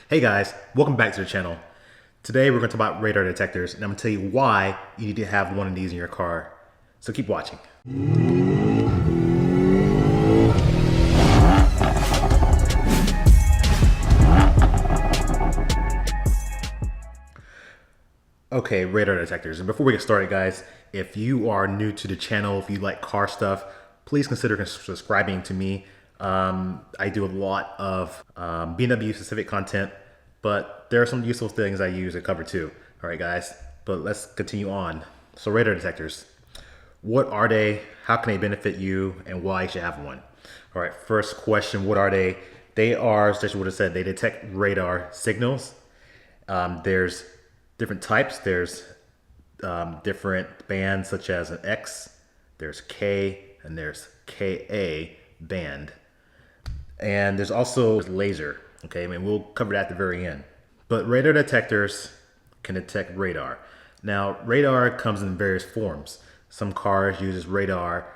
Hey guys, welcome back to the channel. Today we're going to talk about radar detectors, and I'm going to tell you why you need to have one of these in your car. So keep watching. Okay, radar detectors. And before we get started, guys, if you are new to the channel, if you like car stuff, please consider subscribing to me. I do a lot of BMW specific content, but there are some useful things I use to cover too. All right, guys, but let's continue on. So radar detectors, what are they? How can they benefit you, and why you should have one? All right, first question, what are they? They are, as what it said, they detect radar signals. There's different types. There's different bands such as an X, there's K, and there's KA band. And there's also laser. Okay, I mean, we'll cover that at the very end. But radar detectors can detect radar. Now, radar comes in various forms. Some cars uses radar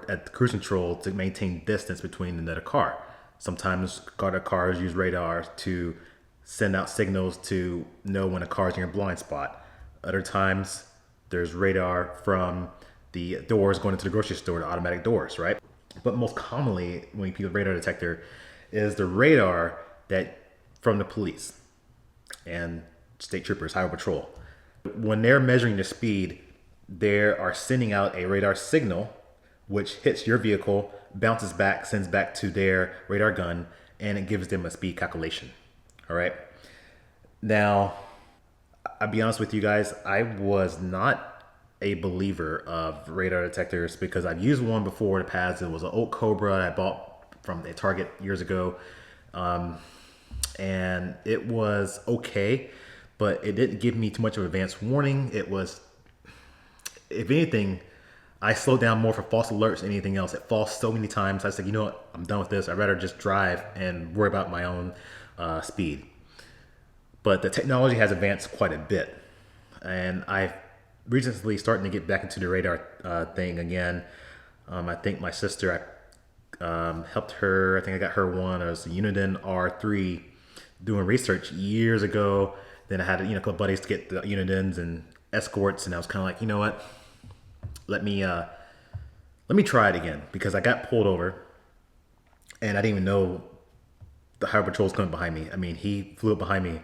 at the cruise control to maintain distance between another car. Sometimes cars use radar to send out signals to know when a car is in your blind spot. Other times, there's radar from the doors going into the grocery store, the automatic doors, right? But most commonly, when you use radar detector, is the radar that from the police and state troopers, highway patrol. When they're measuring the speed, they are sending out a radar signal, which hits your vehicle, bounces back, sends back to their radar gun, and it gives them a speed calculation. All right. Now, I'll be honest with you guys, I was not a believer of radar detectors because I've used one before in the past. It was an old Cobra I bought from a Target years ago. And it was okay, but it didn't give me too much of advanced warning. It was, if anything, I slowed down more for false alerts than anything else. It falls so many times. I said, you know what, I'm done with this. I'd rather just drive and worry about my own speed. But the technology has advanced quite a bit. And I've recently starting to get back into the radar thing again. I think my sister, I helped her. I think I got her one. It was the Uniden R3 doing research years ago. Then I had a couple buddies to get the Unidens and escorts, and I was kind of like, you know what? Let me try it again, because I got pulled over, and I didn't even know the highway patrol was coming behind me. I mean, he flew up behind me,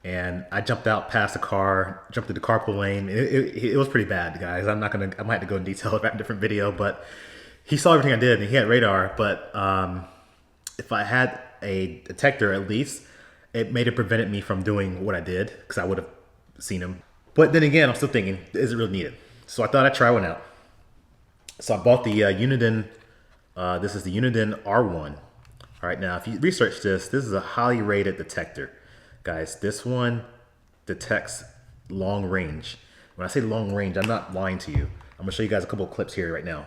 and I jumped out past the car, jumped through the carpool lane. It was pretty bad, guys. I might have to go in detail about a different video, but he saw everything I did, and he had radar. But if I had a detector, at least, it may have prevented me from doing what I did, because I would have seen him. But then again, I'm still thinking, is it really needed? So I thought I'd try one out. So I bought the Uniden. This is the Uniden R1. All right, now if you research this is a highly rated detector. Guys, this one detects long range. When I say long range, I'm not lying to you. I'm gonna show you guys a couple of clips here right now.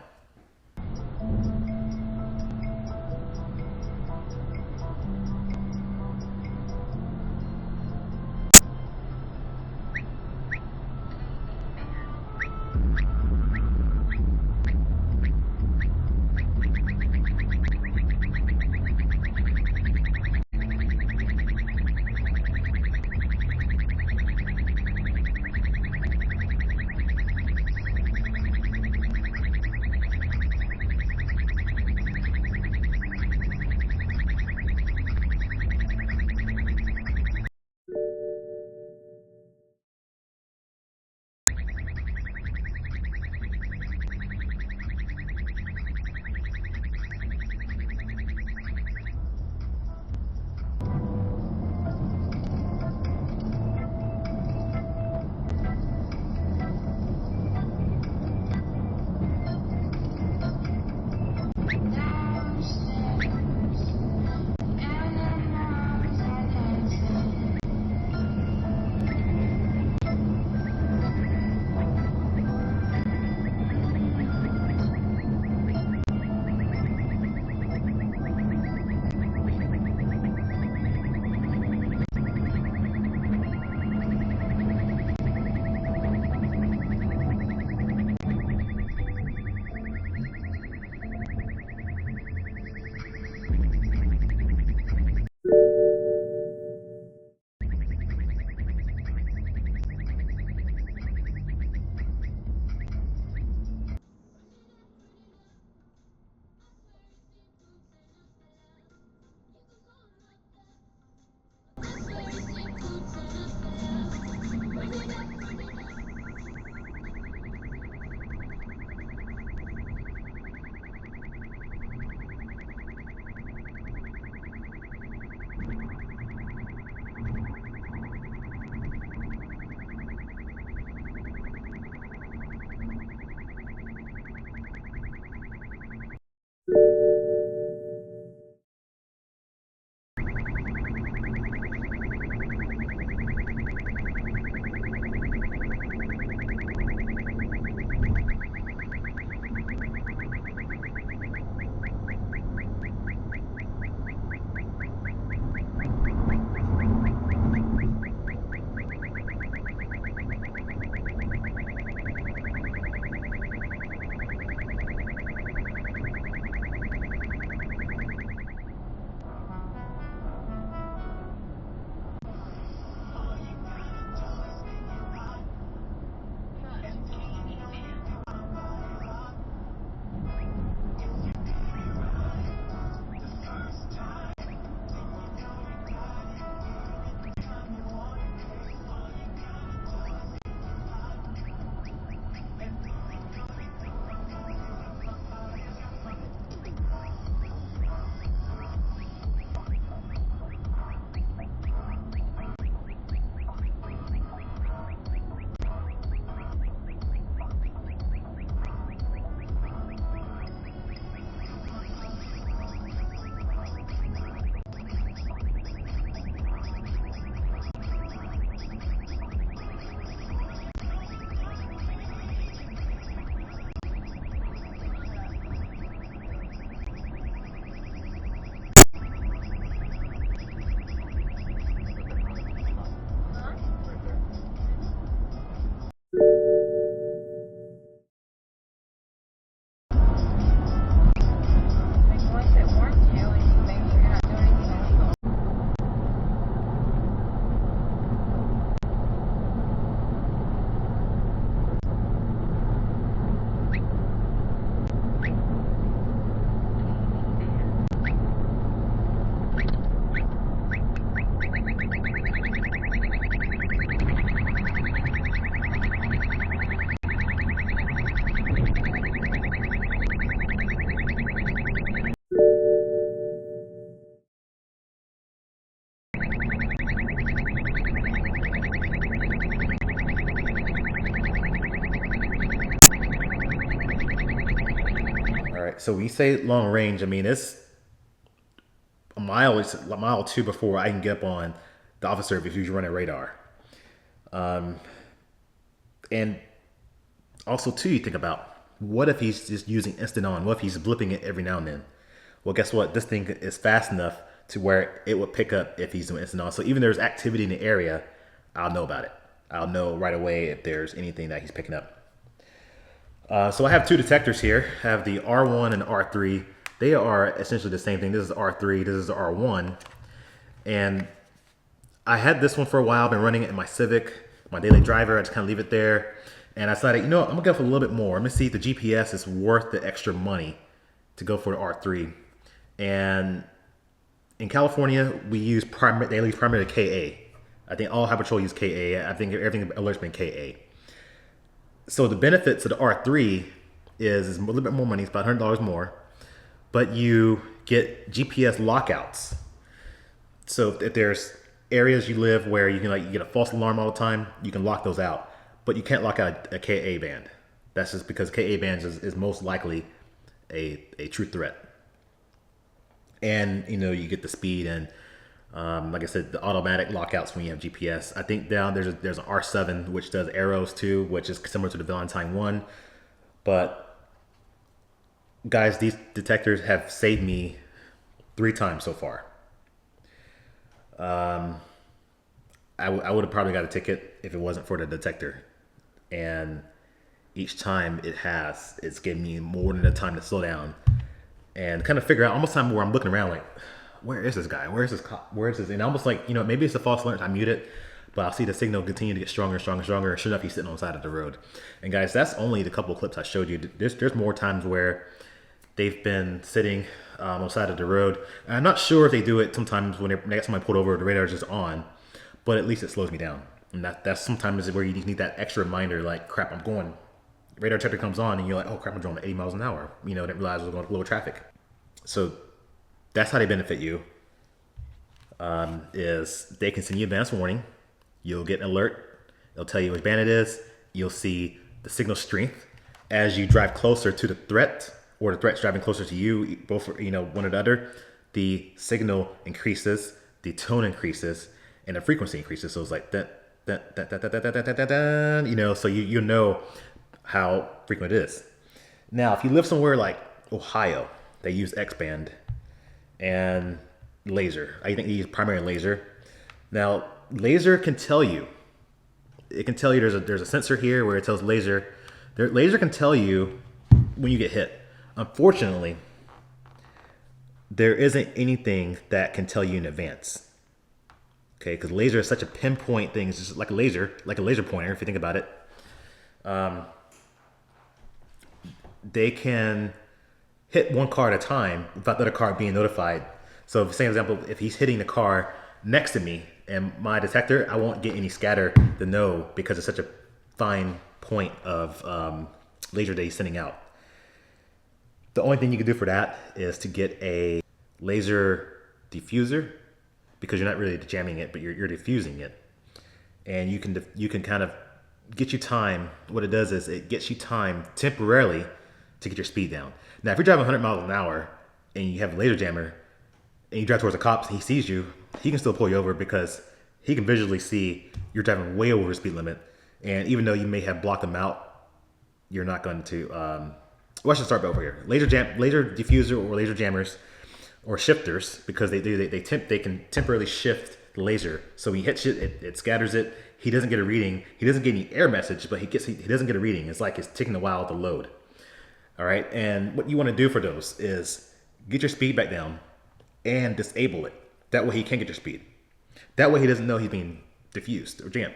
So when you say long range, I mean, it's it's a mile or two before I can get up on the officer if he's running radar. And also, too, you think about what if he's just using instant on? What if he's blipping it every now and then? Well, guess what? This thing is fast enough to where it would pick up if he's doing instant on. So even if there's activity in the area, I'll know about it. I'll know right away if there's anything that he's picking up. So I have two detectors here. I have the R1 and R3. They are essentially the same thing. This is R3, this is R1. And I had this one for a while. I've been running it in my Civic, my daily driver. I just kind of leave it there. And I decided, you know what, I'm gonna go for a little bit more. I'm gonna see if the GPS is worth the extra money to go for the R3. And in California, we use they use primarily KA. I think all Highway Patrol use KA. I think everything alerts been KA. So the benefits of the R3 is a little bit more money. It's about $100 more, but you get GPS lockouts. So if there's areas you live where you get a false alarm all the time, you can lock those out, but you can't lock out a KA band. That's just because KA bands is most likely a true threat. And you get the speed and like I said, the automatic lockouts when you have GPS. I think down there's an R7 which does arrows too, which is similar to the Valentine 1. But guys, these detectors have saved me 3 times so far. I would have probably got a ticket if it wasn't for the detector. And each time it's given me more than the time to slow down and kind of figure out almost time where I'm looking around like, where is this guy? Where is this cop? Where is this? And almost like, maybe it's a false alert. I mute it, but I'll see the signal continue to get stronger and stronger and stronger. And sure enough, he's sitting on the side of the road. And guys, that's only the couple of clips I showed you. There's more times where they've been sitting on the side of the road. And I'm not sure if they do it sometimes when they got somebody pulled over, the radar is just on, but at least it slows me down. And that's sometimes where you need that extra reminder, like, crap, I'm going. Radar detector comes on and you're like, oh crap, I'm going 80 miles an hour. Didn't realize I was going to lower traffic. So that's how they benefit you. Is they can send you advance warning. You'll get an alert. It'll tell you which band it is. You'll see the signal strength as you drive closer to the threat, or the threat's driving closer to you. Both, one or the other. The signal increases, the tone increases, and the frequency increases. So it's like that, so you know how frequent it is. Now, if you live somewhere like Ohio, they use X band and laser. I think they use primary laser. Now, laser can tell you. It can tell you there's a sensor here where it tells laser. Laser can tell you when you get hit. Unfortunately, there isn't anything that can tell you in advance. Okay, because laser is such a pinpoint thing. It's just like a laser pointer, if you think about it. They can hit one car at a time without the other car being notified. So, for same example, if he's hitting the car next to me and my detector, I won't get any scatter to know because it's such a fine point of laser that he's sending out. The only thing you can do for that is to get a laser diffuser, because you're not really jamming it, but you're diffusing it. And you can kind of get you time. What it does is it gets you time temporarily to get your speed down. Now, if you're driving 100 miles an hour and you have a laser jammer and you drive towards the cops and he sees you, he can still pull you over because he can visually see you're driving way over the speed limit. And even though you may have blocked him out, you're not going to, well, I should start over here. Laser diffuser or laser jammers or shifters, because they can temporarily shift the laser. So when he hits it scatters it. He doesn't get a reading. He doesn't get any error message, but he doesn't get a reading. It's like it's taking a while to load. All right, and what you want to do for those is get your speed back down and disable it. That way he can't get your speed. That way he doesn't know he's being diffused or jammed.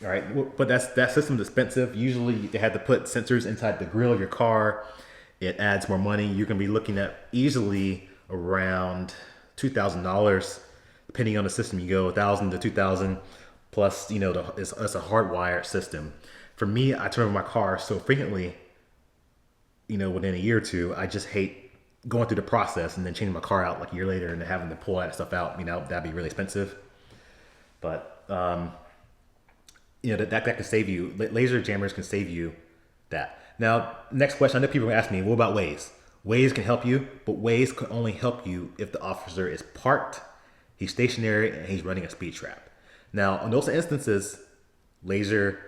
All right, but that system's expensive. Usually they have to put sensors inside the grill of your car. It adds more money. You're gonna be looking at easily around $2,000, depending on the system you go, $1,000 to $2,000. Plus, it's a hardwired system. For me, I turn over my car so frequently, within a year or two. I just hate going through the process and then changing my car out like a year later and having to pull that stuff out. That'd be really expensive. But that can save you. Laser jammers can save you that. Now, next question. I know people ask me, what about Waze? Waze can help you, but Waze can only help you if the officer is parked, he's stationary, and he's running a speed trap. Now, in those instances, laser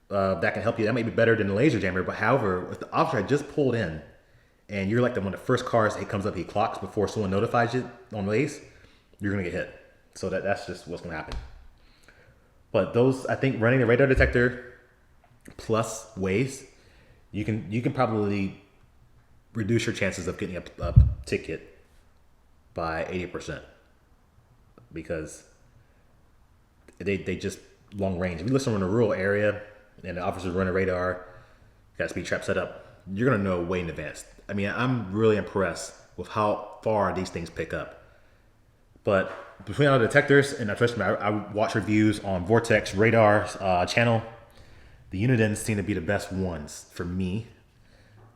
that can help you. That may be better than the laser jammer, but however, if the officer had just pulled in and you're like one of the first cars he comes up, he clocks before someone notifies you on Waze, you're gonna get hit. So that's just what's gonna happen. But those, I think, running the radar detector plus Waze, you can probably reduce your chances of getting a ticket by 80% because they just long range. If you listen in a rural area and the officers run a radar, got a speed trap set up, you're gonna know way in advance. I mean, I'm really impressed with how far these things pick up. But between all the detectors, and trust me, I watch reviews on Vortex Radar's channel. The Unidens seem to be the best ones for me,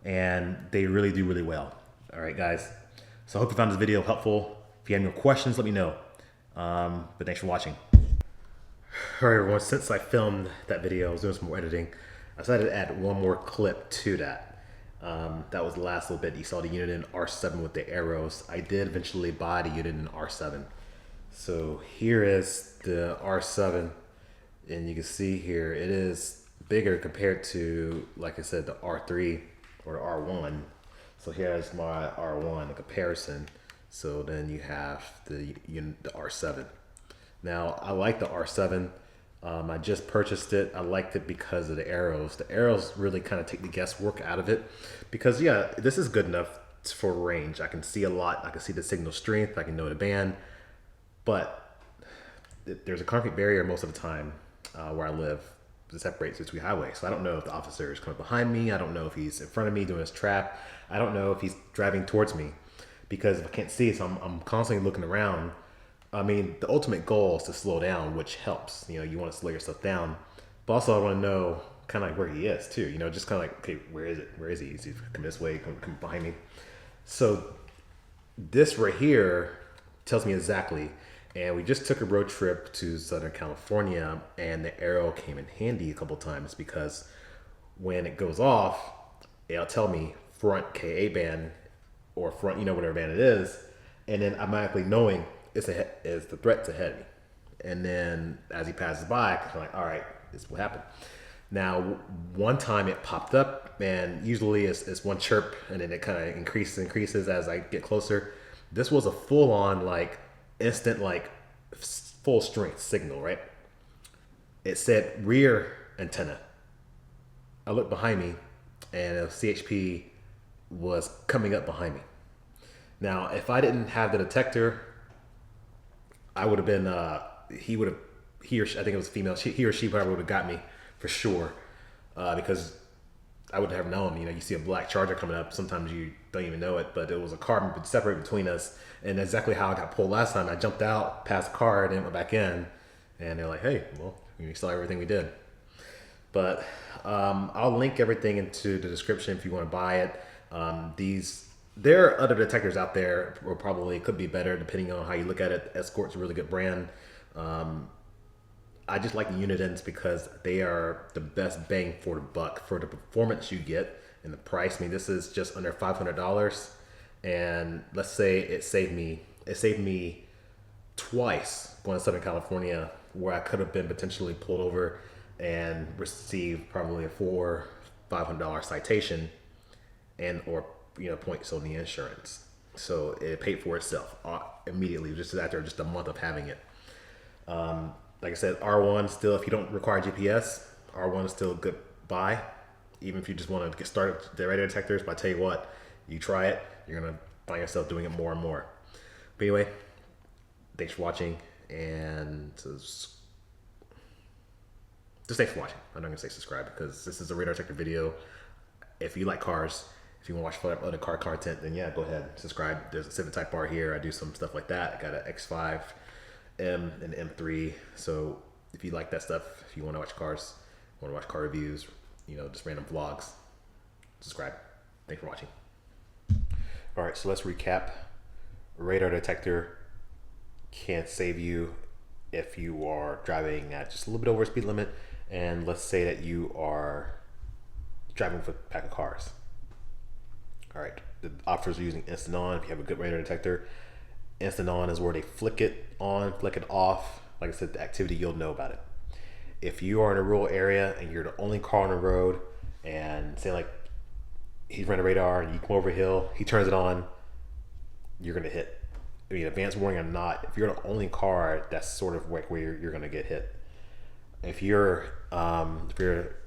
and they really do really well. All right, guys. So I hope you found this video helpful. If you have any questions, let me know. But thanks for watching. All right, everyone, since I filmed that video, I was doing some more editing. I decided to add one more clip to that. That was the last little bit. You saw the Uniden R7 with the arrows. I did eventually buy the Uniden R7. So here is the R7, and you can see here, it is bigger compared to, like I said, the R3 or the R1. So here's my R1, the comparison. So then you have the R7. Now, I like the R7. I just purchased it. I liked it because of the arrows. The arrows really kind of take the guesswork out of it because, yeah, this is good enough for range. I can see a lot. I can see the signal strength. I can know the band. But there's a concrete barrier most of the time where I live that separates between highways. So I don't know if the officer is coming behind me. I don't know if he's in front of me doing his trap. I don't know if he's driving towards me because if I can't see it, so I'm constantly looking around. I mean, the ultimate goal is to slow down, which helps. You know, you want to slow yourself down. But also I want to know kind of like where he is too. You know, just kind of like, okay, where is it? Where is he? Is he coming this way? Come behind me? So this right here tells me exactly. And we just took a road trip to Southern California and the arrow came in handy a couple times because when it goes off, it'll tell me front KA band or front, you know, whatever band it is. And then automatically knowing is the threat's ahead of me. And then as he passes by, I'm like, all right, this is what happened. Now, one time it popped up, and usually it's one chirp, and then it kind of increases as I get closer. This was a full-on, like, instant, like, full strength signal, right? It said rear antenna. I looked behind me, and a CHP was coming up behind me. Now, if I didn't have the detector, I would have been, he or she, I think it was a female, he or she probably would have got me for sure. Because I would have known, you know, you see a black Charger coming up, sometimes you don't even know it, but it was a car separated between us. And exactly how I got pulled last time, I jumped out, passed the car, and then went back in. And they're like, hey, well, you saw everything we did. But I'll link everything into the description if you want to buy it. There are other detectors out there, or probably could be better depending on how you look at it. Escort's a really good brand. I just like the Unidens because they are the best bang for the buck for the performance you get and the price. I mean, this is just under $500, and let's say it saved me twice going to Southern California, where I could have been potentially pulled over and received probably a $400-500 citation and or points on the insurance. So it paid for itself immediately, just after just a month of having it. Like I said, R1 still, if you don't require GPS, R1 is still a good buy. Even if you just want to get started with the radar detectors, but I tell you what, you try it, you're going to find yourself doing it more and more. But anyway, thanks for watching, and just thanks for watching. I'm not going to say subscribe because this is a radar detector video. If you like cars, if you want to watch other car content, then yeah, go ahead, subscribe. There's a Civic Type R here. I do some stuff like that. I got an X5 M and M3. So if you like that stuff, if you want to watch cars, want to watch car reviews, just random vlogs, subscribe. Thanks for watching. All right, so let's recap. Radar detector can save you if you are driving at just a little bit over speed limit, and let's say that you are driving with a pack of cars. All right. the officers are using instant on. If you have a good radar detector, instant on is where they flick it on, flick it off. Like I said, the activity, you'll know about it. If you are in a rural area and you're the only car on the road, and say like he's running radar and you come over a hill, he turns it on, you're gonna hit. I mean, advanced warning or not, if you're the only car, that's sort of where you're gonna get hit. If you're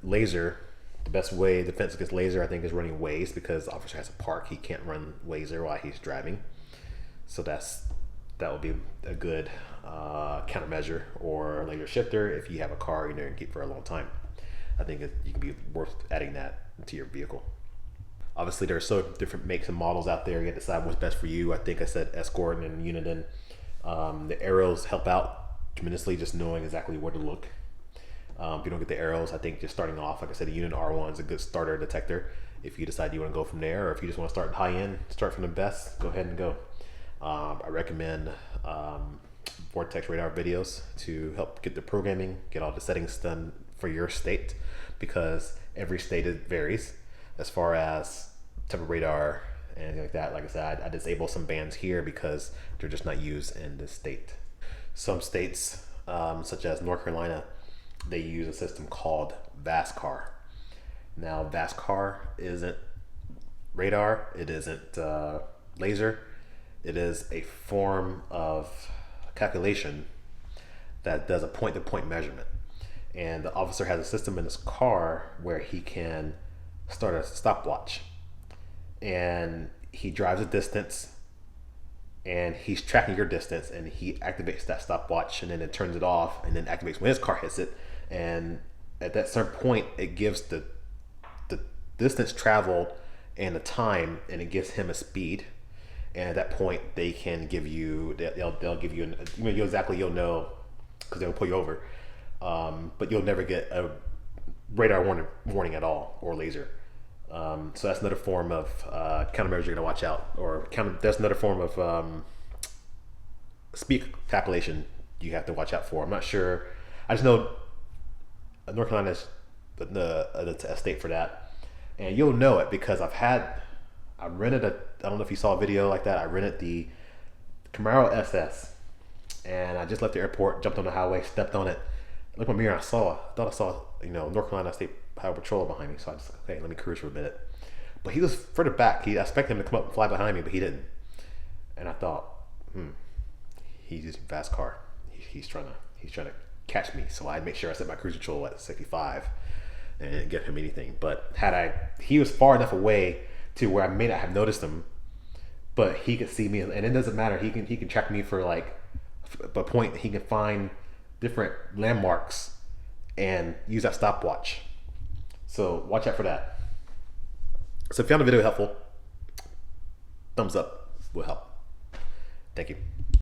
laser, the best way defense against laser, I think, is running ways, because the officer has to park. He can't run laser while he's driving. So that would be a good countermeasure, or laser shifter if you have a car you're going to keep for a long time. I think you can be worth adding that to your vehicle. Obviously, there are so different makes and models out there. You have to decide what's best for you. I think I said Escort and Uniden. The arrows help out tremendously, just knowing exactly where to look. If you don't get the arrows, I think just starting off, like I said, the Uniden R1 is a good starter detector. If you decide you want to go from there, or if you just want to start high end, start from the best, go ahead and go. I recommend Vortex radar videos to help get the programming, get all the settings done for your state, because every state varies as far as type of radar and anything like that. Like I said, I disable some bands here because they're just not used in this state. Some states, such as North Carolina, they use a system called VASCAR. Now, VASCAR isn't radar, it isn't laser. It is a form of calculation that does a point-to-point measurement. And the officer has a system in his car where he can start a stopwatch. And he drives a distance, and he's tracking your distance, and he activates that stopwatch, and then it turns it off, and then activates when his car hits it. And at that certain point, it gives the distance traveled and the time, and it gives him a speed. And at that point, they can give you, they'll give you, you'll know, because they'll pull you over. But you'll never get a radar warning at all, or laser. So that's another form of countermeasure you're gonna watch out, or that's another form of speed calculation you have to watch out for. I'm not sure. I just know North Carolina is a state for that, and you'll know it because I rented I don't know if you saw a video like that. I rented the Camaro SS, and I just left the airport, jumped on the highway, stepped on it, looked in my mirror, I thought I saw North Carolina State Highway Patrol behind me. So I just, okay, let me cruise for a minute. But he was further back. I expected him to come up and fly behind me, but he didn't. And I thought, he's using fast car. He's trying to catch me. So I'd make sure I set my cruise control at 65 and didn't give him anything. But he was far enough away to where I may not have noticed him, but he could see me, and it doesn't matter. He can track me for like a point. He can find different landmarks and use that stopwatch. So watch out for that. So if you found the video helpful, thumbs up will help. Thank you.